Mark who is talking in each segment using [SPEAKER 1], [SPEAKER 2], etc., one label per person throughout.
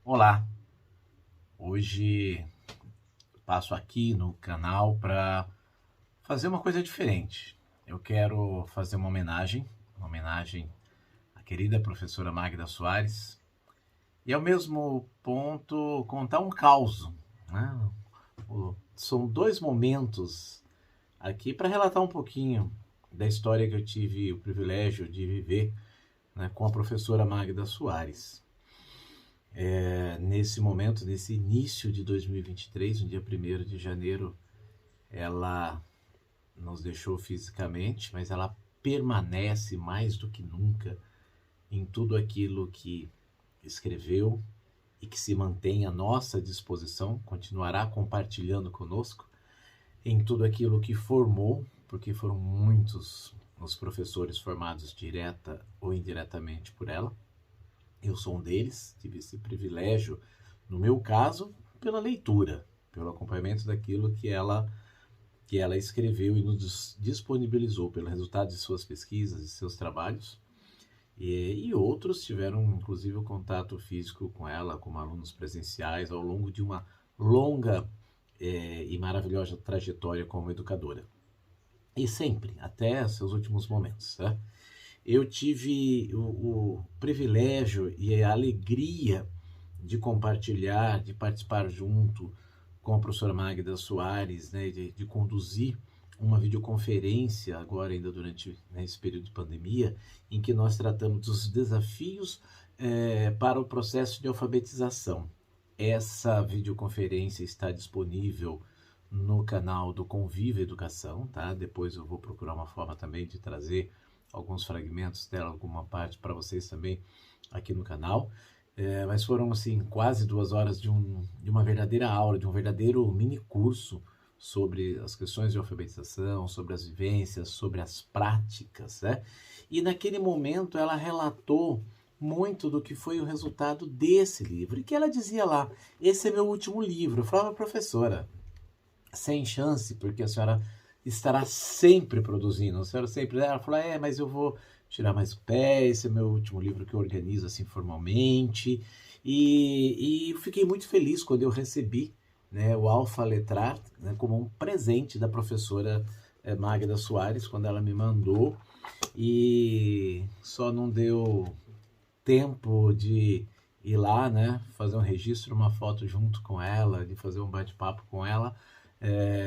[SPEAKER 1] Olá, hoje passo aqui no canal para fazer uma coisa diferente. Eu quero fazer uma homenagem à querida professora Magda Soares e ao mesmo ponto contar um caos, né? São dois momentos aqui para relatar um pouquinho da história que eu tive o privilégio de viver, né, com a professora Magda Soares. Nesse momento, nesse início de 2023, no dia 1º de janeiro, ela nos deixou fisicamente, mas ela permanece mais do que nunca em tudo aquilo que escreveu e que se mantém à nossa disposição, continuará compartilhando conosco em tudo aquilo que formou, porque foram muitos os professores formados direta ou indiretamente por ela. Eu sou um deles, tive esse privilégio, no meu caso, pela leitura, pelo acompanhamento daquilo que ela escreveu e nos disponibilizou, pelo resultado de suas pesquisas e seus trabalhos. E outros tiveram, inclusive, o contato físico com ela, como alunos presenciais, ao longo de uma longa e maravilhosa trajetória como educadora. E sempre, até seus últimos momentos, né? Eu tive o privilégio e a alegria de compartilhar, de participar junto com a professora Magda Soares, né, de conduzir uma videoconferência agora ainda durante, né, esse período de pandemia, em que nós tratamos dos desafios para o processo de alfabetização. Essa videoconferência está disponível no canal do Conviva Educação, tá? Depois eu vou procurar uma forma também de trazer alguns fragmentos dela, alguma parte para vocês também aqui no canal. Mas foram assim quase 2 horas de uma verdadeira aula, de um verdadeiro mini curso sobre as questões de alfabetização, sobre as vivências, sobre as práticas, né? E naquele momento ela relatou muito do que foi o resultado desse livro. E que ela dizia lá, esse é meu último livro. Eu falava, professora, sem chance, porque a senhora estará sempre produzindo. A senhora sempre... Ela falou, mas eu vou tirar mais o pé, esse é meu último livro que eu organizo assim formalmente. E fiquei muito feliz quando eu recebi, né, o Alfa Letrar, né, como um presente da professora Magda Soares, quando ela me mandou. E só não deu tempo de ir lá, né, fazer um registro, uma foto junto com ela, de fazer um bate-papo com ela,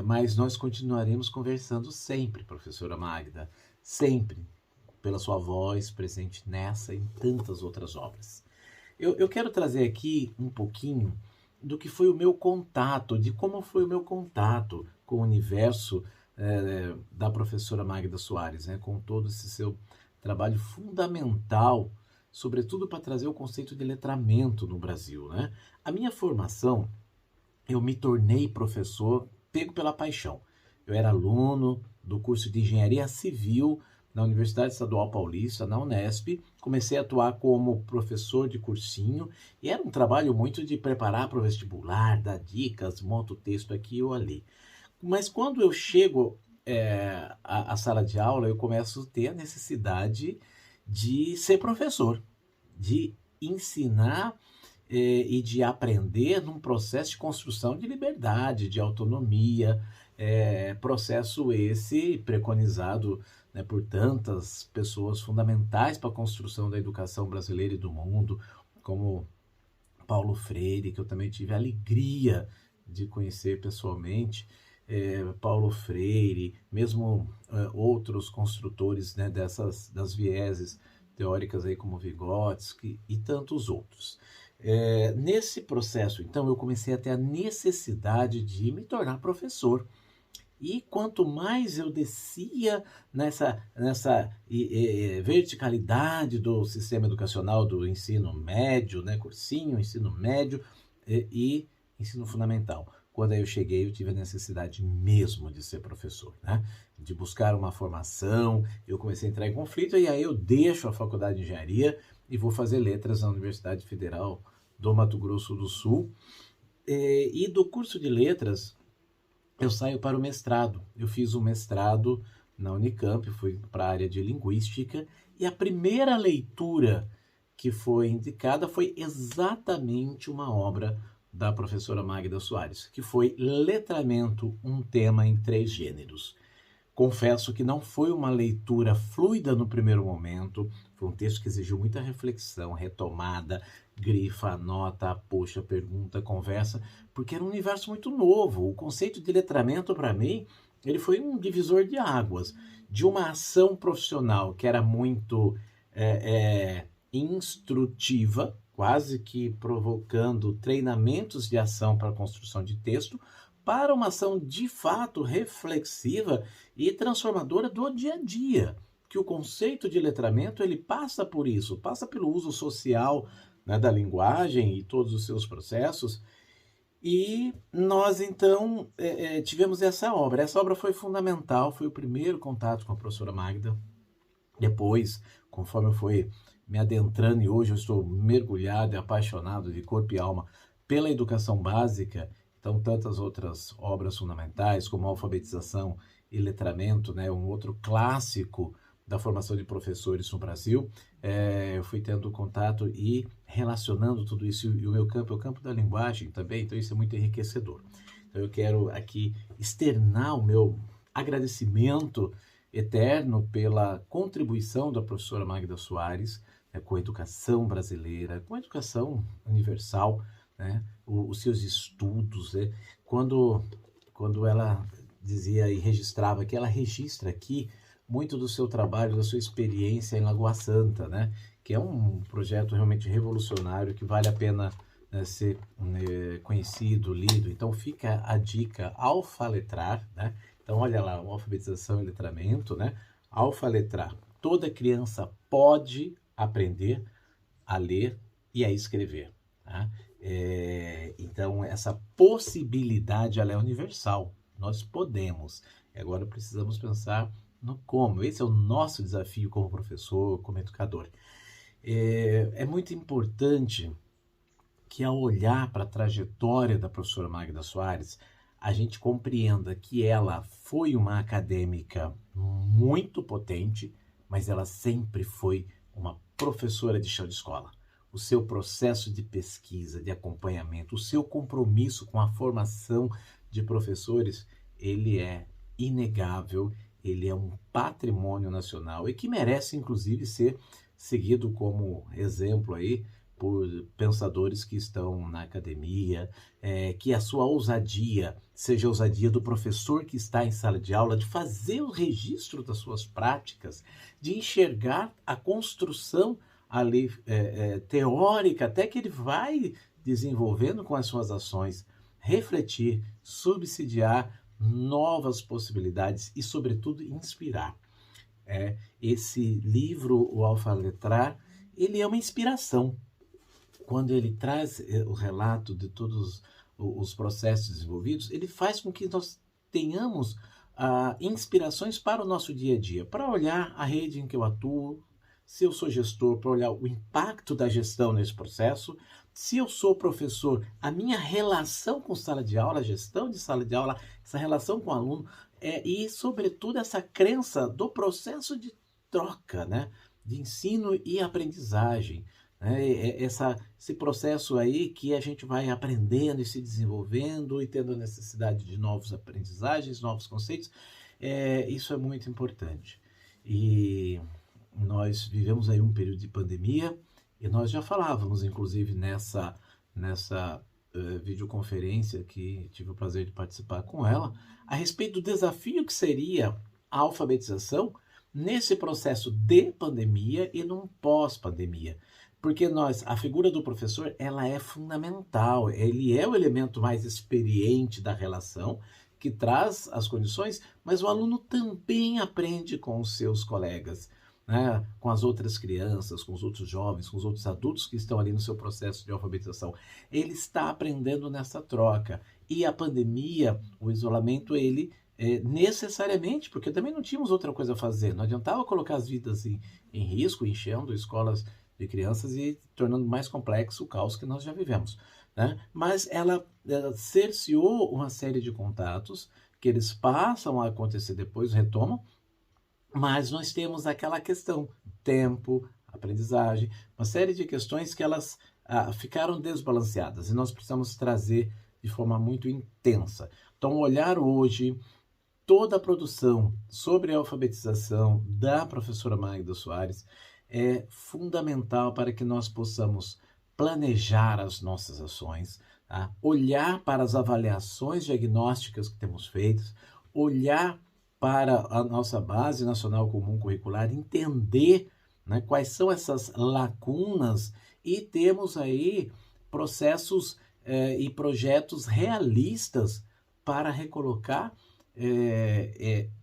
[SPEAKER 1] mas nós continuaremos conversando sempre, professora Magda, sempre, pela sua voz presente nessa e em tantas outras obras. Eu quero trazer aqui um pouquinho do que foi o meu contato, de como foi o meu contato com o universo da professora Magda Soares, né, com todo esse seu trabalho fundamental, sobretudo para trazer o conceito de letramento no Brasil, né? A minha formação, eu me tornei professor pego pela paixão. Eu era aluno do curso de Engenharia Civil na Universidade Estadual Paulista, na Unesp. Comecei a atuar como professor de cursinho e era um trabalho muito de preparar para o vestibular, dar dicas, monto o texto aqui ou ali. Mas quando eu chego à sala de aula, eu começo a ter a necessidade de ser professor, de ensinar e de aprender num processo de construção de liberdade, de autonomia, processo esse preconizado, né, por tantas pessoas fundamentais para a construção da educação brasileira e do mundo, como Paulo Freire, que eu também tive a alegria de conhecer pessoalmente. Paulo Freire, mesmo outros construtores, né, das vieses teóricas aí como Vygotsky e tantos outros. Nesse processo, então, eu comecei a ter a necessidade de me tornar professor. E quanto mais eu descia nessa verticalidade do sistema educacional do ensino médio, né, cursinho, ensino médio e ensino fundamental. Quando eu cheguei, eu tive a necessidade mesmo de ser professor, né? De buscar uma formação. Eu comecei a entrar em conflito e aí eu deixo a faculdade de engenharia e vou fazer letras na Universidade Federal do Mato Grosso do Sul. E do curso de letras, eu saio para o mestrado. Eu fiz o mestrado na Unicamp, fui para a área de linguística, e a primeira leitura que foi indicada foi exatamente uma obra da professora Magda Soares, que foi Letramento, um tema em 3 gêneros. Confesso que não foi uma leitura fluida no primeiro momento, foi um texto que exigiu muita reflexão, retomada, grifa, anota, puxa, pergunta, conversa, porque era um universo muito novo. O conceito de letramento, para mim, ele foi um divisor de águas, de uma ação profissional que era muito instrutiva, quase que provocando treinamentos de ação para a construção de texto, para uma ação de fato reflexiva e transformadora do dia a dia, que o conceito de letramento ele passa por isso, passa pelo uso social, né, da linguagem e todos os seus processos. E nós então tivemos essa obra. Essa obra foi fundamental, foi o primeiro contato com a professora Magda. Depois, conforme eu fui me adentrando, e hoje eu estou mergulhado e apaixonado de corpo e alma pela educação básica, então tantas outras obras fundamentais como alfabetização e letramento, né, um outro clássico da formação de professores no Brasil, eu fui tendo contato e relacionando tudo isso, e o meu campo é o campo da linguagem também, então isso é muito enriquecedor. Então eu quero aqui externar o meu agradecimento eterno pela contribuição da professora Magda Soares, né, com a educação brasileira, com a educação universal, né, os seus estudos, né, quando ela dizia e registrava, que ela registra aqui muito do seu trabalho, da sua experiência em Lagoa Santa, né, que é um projeto realmente revolucionário que vale a pena, né, ser conhecido, lido. Então fica a dica Alfaletrar, né? Então olha lá, alfabetização e letramento, né? Alfaletrar. Toda criança pode aprender a ler e a escrever, tá? Então essa possibilidade ela é universal. Nós podemos. Agora precisamos pensar no como. Esse é o nosso desafio como professor, como educador. É muito importante que ao olhar para a trajetória da professora Magda Soares, a gente compreenda que ela foi uma acadêmica muito potente, mas ela sempre foi uma professora de chão de escola. O seu processo de pesquisa, de acompanhamento, o seu compromisso com a formação de professores, ele é inegável, ele é um patrimônio nacional e que merece, inclusive, ser seguido como exemplo aí por pensadores que estão na academia, que a sua ousadia seja a ousadia do professor que está em sala de aula, de fazer o registro das suas práticas, de enxergar a construção ali teórica, até que ele vai desenvolvendo com as suas ações, refletir, subsidiar novas possibilidades e, sobretudo, inspirar. Esse livro, o Alfaletrar, ele é uma inspiração. Quando ele traz o relato de todos os processos desenvolvidos, ele faz com que nós tenhamos inspirações para o nosso dia a dia, para olhar a rede em que eu atuo, se eu sou gestor, para olhar o impacto da gestão nesse processo, se eu sou professor, a minha relação com sala de aula, a gestão de sala de aula, essa relação com o aluno, e, sobretudo, essa crença do processo de troca, né, de ensino e aprendizagem. Esse processo aí que a gente vai aprendendo e se desenvolvendo e tendo a necessidade de novas aprendizagens, novos conceitos, isso é muito importante. E nós vivemos aí um período de pandemia e nós já falávamos, inclusive, nessa videoconferência que tive o prazer de participar com ela, a respeito do desafio que seria a alfabetização nesse processo de pandemia e num pós-pandemia. Porque a figura do professor, ela é fundamental, ele é o elemento mais experiente da relação, que traz as condições, mas o aluno também aprende com os seus colegas, né? Com as outras crianças, com os outros jovens, com os outros adultos que estão ali no seu processo de alfabetização. Ele está aprendendo nessa troca. E a pandemia, o isolamento, ele necessariamente, porque também não tínhamos outra coisa a fazer, não adiantava colocar as vidas em risco, enchendo escolas de crianças e tornando mais complexo o caos que nós já vivemos, né? Mas ela cerceou uma série de contatos que eles passam a acontecer depois, retomam, mas nós temos aquela questão, tempo, aprendizagem, uma série de questões que elas ficaram desbalanceadas e nós precisamos trazer de forma muito intensa. Então, olhar hoje toda a produção sobre a alfabetização da professora Magda Soares é fundamental para que nós possamos planejar as nossas ações, tá? Olhar para as avaliações diagnósticas que temos feitas, olhar para a nossa base nacional comum curricular, entender, né, quais são essas lacunas e temos aí processos e projetos realistas para recolocar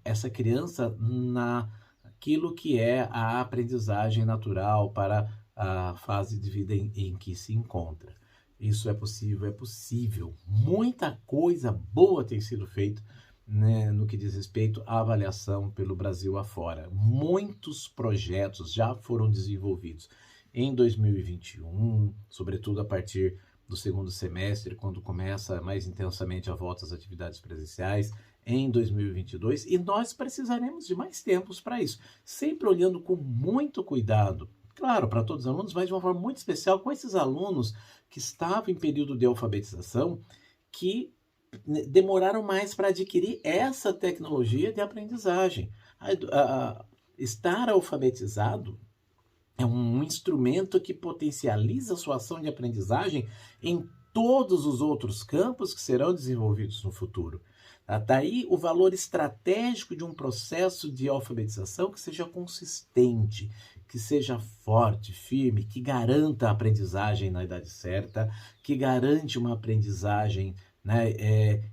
[SPEAKER 1] essa criança naquilo que é a aprendizagem natural para a fase de vida em que se encontra. Isso é possível, é possível. Muita coisa boa tem sido feita, né, no que diz respeito à avaliação pelo Brasil afora. Muitos projetos já foram desenvolvidos em 2021, sobretudo a partir do segundo semestre, quando começa mais intensamente a volta às atividades presenciais, em 2022, e nós precisaremos de mais tempos para isso, sempre olhando com muito cuidado, claro, para todos os alunos, mas de uma forma muito especial com esses alunos que estavam em período de alfabetização, que demoraram mais para adquirir essa tecnologia de aprendizagem. Estar alfabetizado é um instrumento que potencializa a sua ação de aprendizagem em todos os outros campos que serão desenvolvidos no futuro. Daí o valor estratégico de um processo de alfabetização que seja consistente, que seja forte, firme, que garanta a aprendizagem na idade certa, que garante uma aprendizagem, né,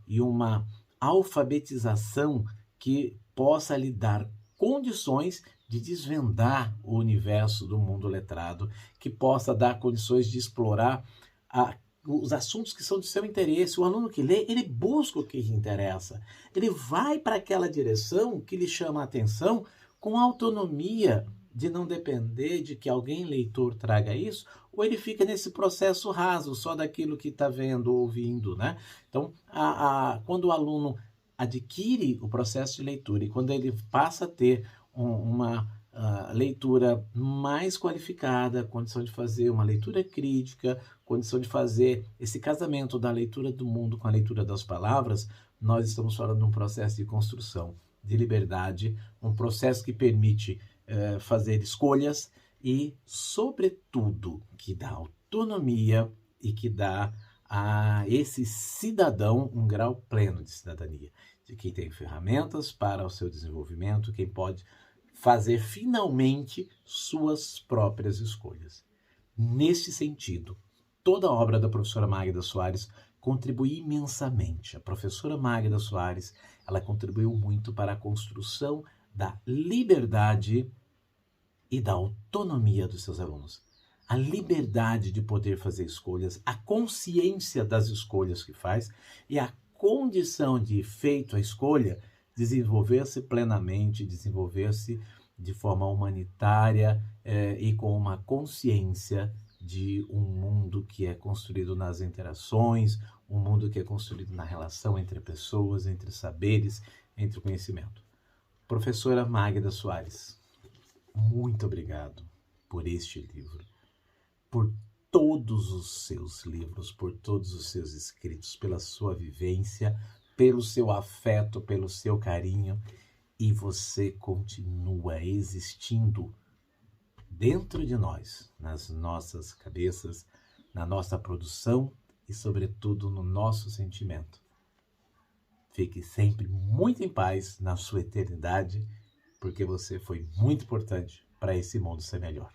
[SPEAKER 1] e uma alfabetização que possa lhe dar condições de desvendar o universo do mundo letrado, que possa dar condições de explorar os assuntos que são de seu interesse. O aluno que lê, ele busca o que lhe interessa. Ele vai para aquela direção que lhe chama a atenção com autonomia de não depender de que alguém leitor traga isso, ou ele fica nesse processo raso, só daquilo que está vendo, ouvindo, né? Então, quando o aluno adquire o processo de leitura e quando ele passa a ter uma leitura mais qualificada, condição de fazer uma leitura crítica, condição de fazer esse casamento da leitura do mundo com a leitura das palavras, nós estamos falando de um processo de construção, de liberdade, um processo que permite fazer escolhas e, sobretudo, que dá autonomia e que dá a esse cidadão um grau pleno de cidadania, de quem tem ferramentas para o seu desenvolvimento, quem pode fazer finalmente suas próprias escolhas. Nesse sentido, toda a obra da professora Magda Soares contribui imensamente. A professora Magda Soares, ela contribuiu muito para a construção da liberdade e da autonomia dos seus alunos. A liberdade de poder fazer escolhas, a consciência das escolhas que faz e a condição de, feito a escolha, desenvolver-se plenamente, desenvolver-se de forma humanitária e com uma consciência de um mundo que é construído nas interações, um mundo que é construído na relação entre pessoas, entre saberes, entre conhecimento. Professora Magda Soares, muito obrigado por este livro, por todos os seus livros, por todos os seus escritos, pela sua vivência, pelo seu afeto, pelo seu carinho, e você continua existindo dentro de nós, nas nossas cabeças, na nossa produção e, sobretudo, no nosso sentimento. Fique sempre muito em paz na sua eternidade, porque você foi muito importante para esse mundo ser melhor.